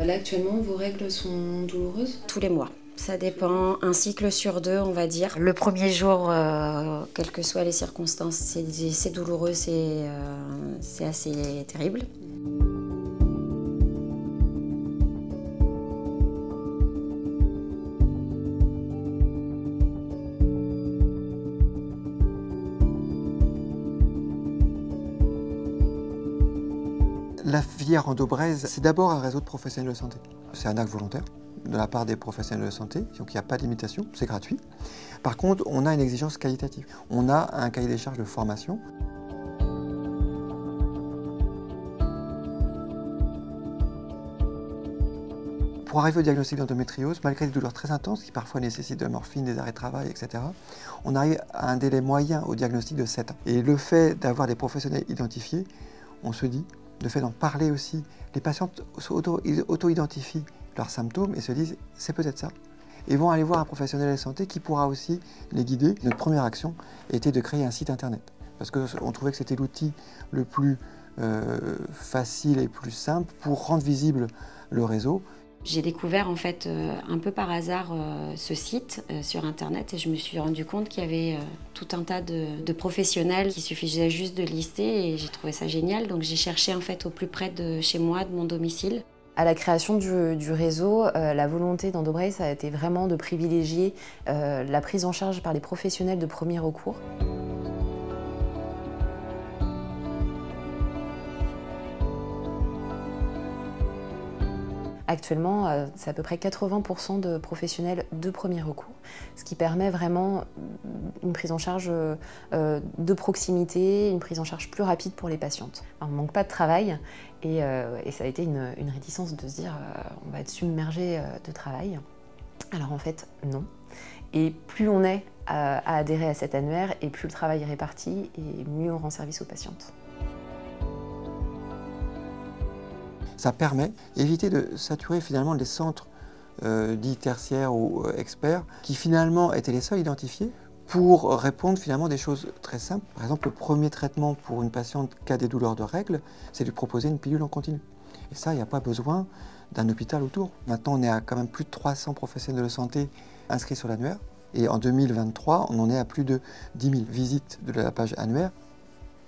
Là, actuellement, vos règles sont douloureuses? Tous les mois. Ça dépend, un cycle sur deux, on va dire. Le premier jour, quelles que soient les circonstances, c'est douloureux, c'est assez terrible. La filière Endo-Braise, c'est d'abord un réseau de professionnels de santé. C'est un acte volontaire de la part des professionnels de santé, donc il n'y a pas de limitation, c'est gratuit. Par contre, on a une exigence qualitative. On a un cahier des charges de formation. Pour arriver au diagnostic d'endométriose, malgré des douleurs très intenses qui parfois nécessitent de la morphine, des arrêts de travail, etc., on arrive à un délai moyen au diagnostic de 7 ans. Et le fait d'avoir des professionnels identifiés, on se dit, le fait d'en parler aussi, les patientes auto-identifient leurs symptômes et se disent c'est peut-être ça. Et vont aller voir un professionnel de santé qui pourra aussi les guider. Notre première action était de créer un site internet parce qu'on trouvait que c'était l'outil le plus facile et plus simple pour rendre visible le réseau. J'ai découvert en fait un peu par hasard ce site sur internet et je me suis rendu compte qu'il y avait tout un tas de professionnels qu'il suffisait juste de lister et j'ai trouvé ça génial. Donc j'ai cherché en fait au plus près de chez moi, de mon domicile. À la création du réseau, la volonté d'Endo-Braise, ça a été vraiment de privilégier la prise en charge par les professionnels de premier recours. Actuellement, c'est à peu près 80% de professionnels de premier recours, ce qui permet vraiment une prise en charge de proximité, une prise en charge plus rapide pour les patientes. Alors, on ne manque pas de travail et ça a été une réticence de se dire on va être submergé de travail. Alors en fait, non. Et plus on est à adhérer à cet annuaire et plus le travail est réparti et mieux on rend service aux patientes. Ça permet d'éviter de saturer finalement les centres dits tertiaires ou experts qui finalement étaient les seuls identifiés pour répondre finalement à des choses très simples. Par exemple, le premier traitement pour une patiente qui a des douleurs de règles, c'est de lui proposer une pilule en continu. Et ça, il n'y a pas besoin d'un hôpital autour. Maintenant, on est à quand même plus de 300 professionnels de santé inscrits sur l'annuaire. Et en 2023, on en est à plus de 10 000 visites de la page annuaire.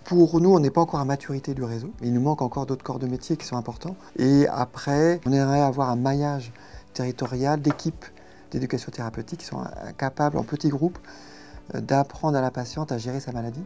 Pour nous, on n'est pas encore à maturité du réseau. Il nous manque encore d'autres corps de métier qui sont importants. Et après, on aimerait avoir un maillage territorial d'équipes d'éducation thérapeutique qui sont capables, en petits groupes, d'apprendre à la patiente à gérer sa maladie.